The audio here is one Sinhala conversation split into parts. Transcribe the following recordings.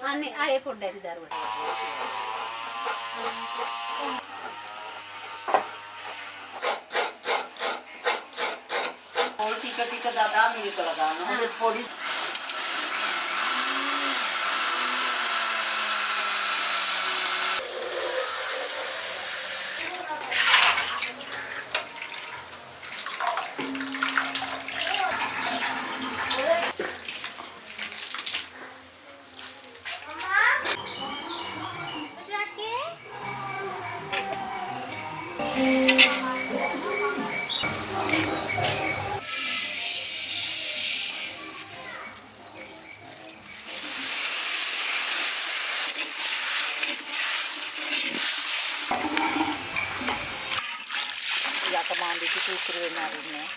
අනේ අය පොඩ්ඩක් දරුවට. ඕල් ටික දදා මිරිකලා ගන්නවා. හොඳ පොඩි යකමාන්දි ටික උතුරු වෙන අරින්නේ.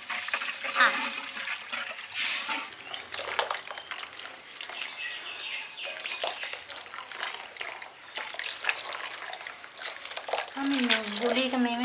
අනේ ගොඩේක මේ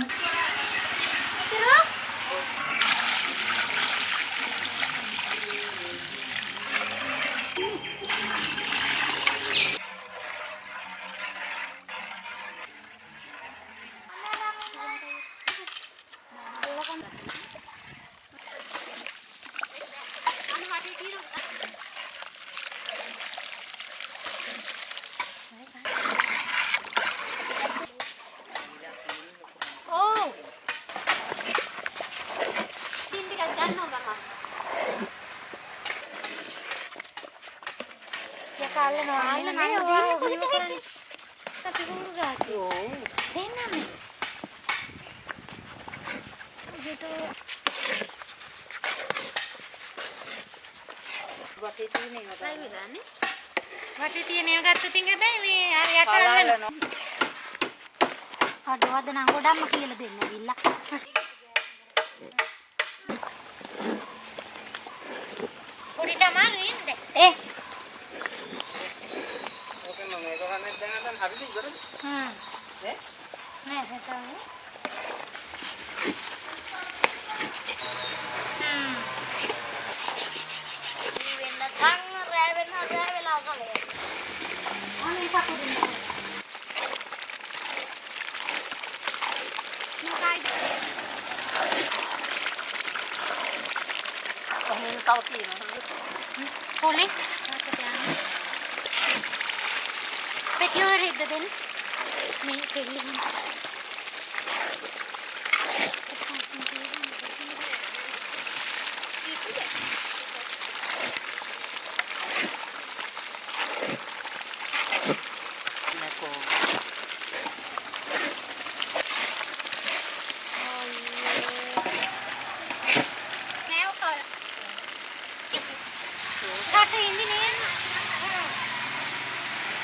වටේ තියෙන ඒවා ගත්තොත් ඉතින් හැබැයි මේ අර යට අල්ලනවා. කඩවද නම් ගොඩක්ම කියලා දෙන්න ඇවිල්ලා. පොඩිට අමාරු ඉන්නේ. ඕකෙන් මම මේක ගන්න දැන් හරිද ඉවරද? නෑ හිතන්නේ. තව තියෙනවා. පොලේ පෙටියෝ රෙද්ද දෙන්න. මේ කෙල්ලෙන්.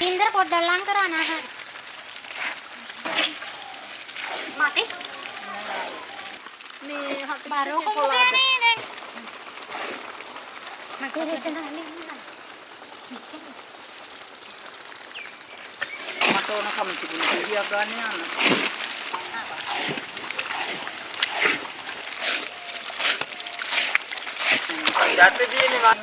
ඉන්දර පොඩ්ඩක් ලං කරා නෑ. මතේ මේ හත බරෝ කොහොමද නේ? මගේ දෙන්න නෑ. මට ඕන කම තිබුණා. විදියක් ගන්න යන්න. ඊට දෙන්නේ වා.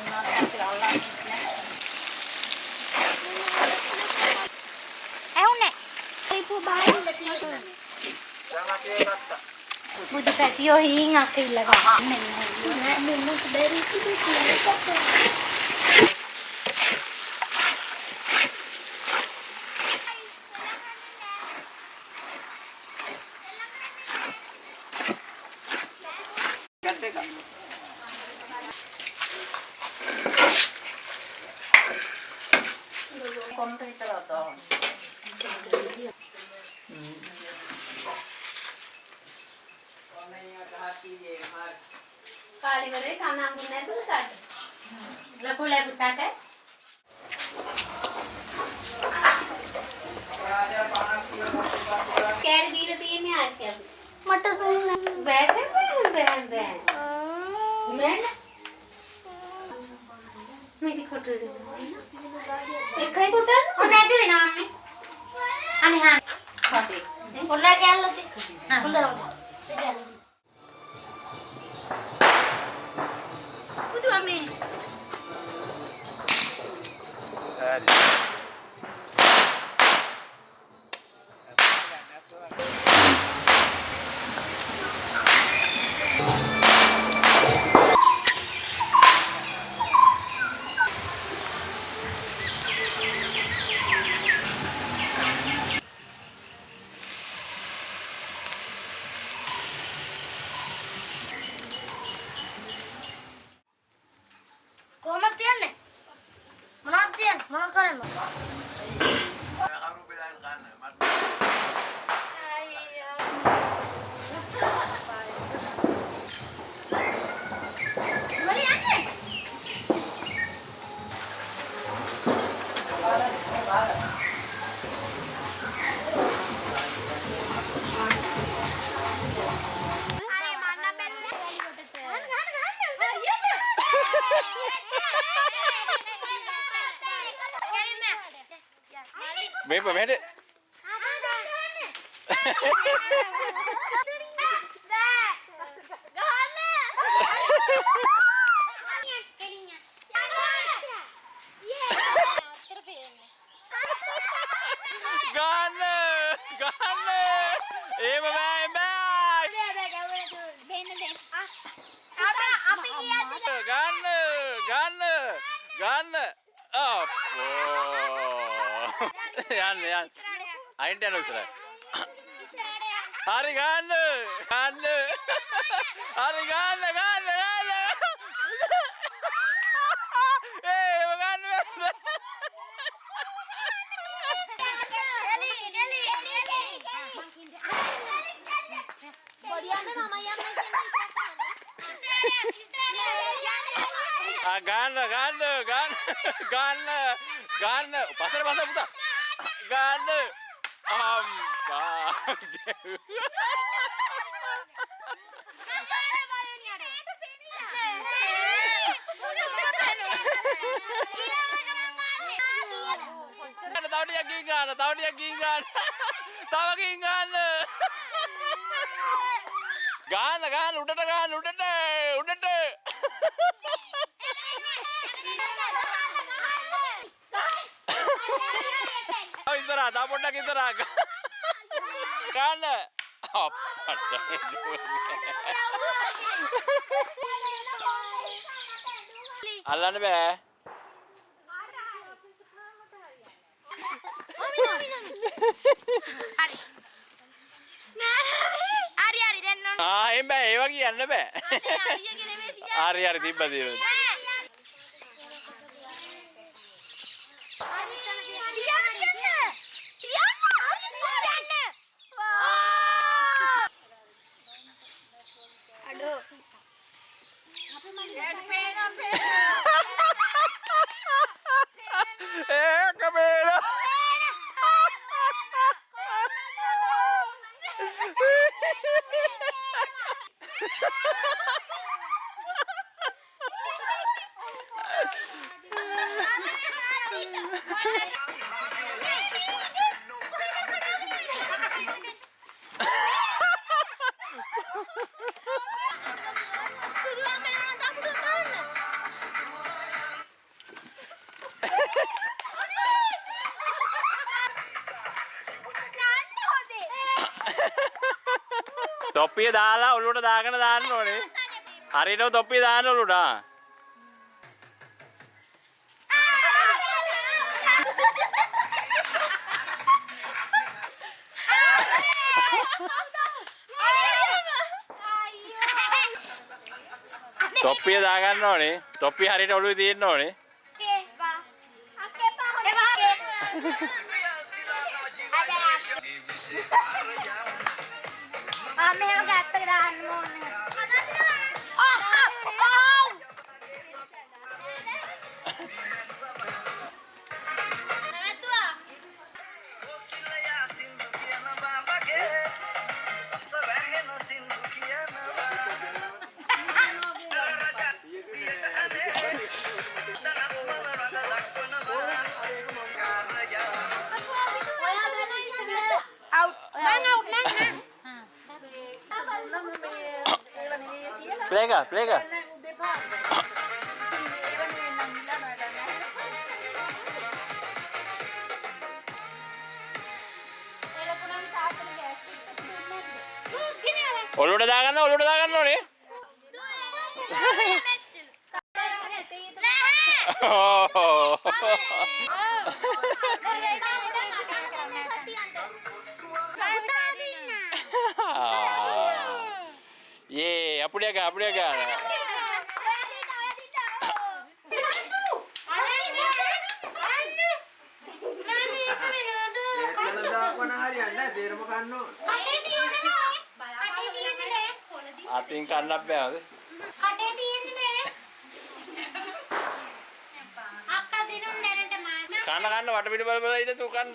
බුදු පැටියෝ හිින් අකිල්ල ගන්න මෙන්න බැරි කාලිවරේ කනම්බු නැතුව කාට ලපු ලැබුතට කෑලි දීලා තියන්නේ ආච්චි මට දුන්න බෑ මෑන මේක කොටුද හරි. කොහොමද තියන්නේ? මොනවද තියන්නේ? මොනවද කරන්නේ? කරු බෙදාගෙන ගන්න. මට මොලි යන්නේ? අනේ මන්න බැන්නේ. මේ මෙහෙට ගන්න ගන්න ඒම බෑ බෑ ගන්න ගන්න ගන්න යන්න යන්න අයින්ට යන උසරයි හරි ගන්න ගන්න හරි ගන්න ගන්න ගන්න ඒව ගන්න ගන්න ගන්න ගන්න ගන්න ගන්න පසර පස පුතා ගන්න අම්පා තවටියක් ගින් ගන්න තවටියක් ගින් ගන්න තව ගින් ගන්න ගන්න ගන්න උඩට ගන්න උඩට උඩට ඉස්සරහ තව පොඩ්ඩක් ඉස්සරහ ගන්න අප්පට අල්ලන්න බෑ එම් බෑ ඒ වගේ යන්න බෑ හරි හරි තිබ්බ තියෙනවා තොප්පිය දාලා ඔලුවට දාගෙන දාන්න ඕනේ. හරියටම තොප්පිය දාන්න ඔලුවට. තොප්පිය දාගන්න ඕනේ. තොප්පිය හරියට ඔලුවේ තියෙන්න ඕනේ. මේක ඇත්තට දාන්න ඕනේ. Play kah? ඔලුවට දාගන්න ඕනේ. යේ අපුඩිය ගන්න. අතින් කන්නත් බෑවද? කටේ තියෙන්නේ අක්කා දිනුම් දැනට මාම කන්න වටපිට බල ඉන්න තු කන්න.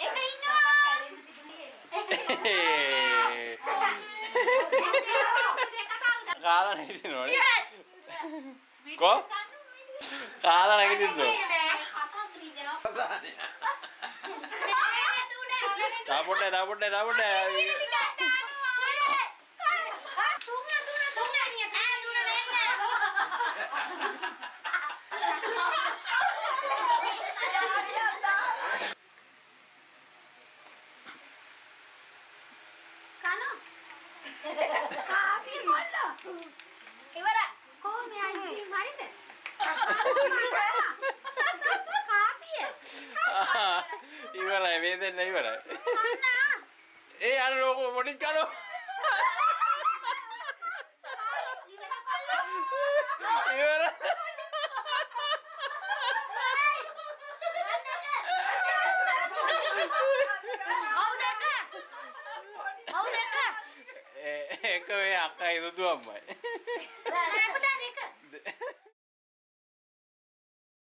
එක ඉන්නවා කාලා නැගිටිනවනේ. කො? කාලා නැගිටින්නෝ. දාපොඩ්ඩේ. ඉවරයි මේ දෙන්න ඉවරයි. ඒ අර ලෝකෝ මොඩික් කරෝ. ඉවරයි. ඒක වේ අක්කයි දුදුවම්මයි.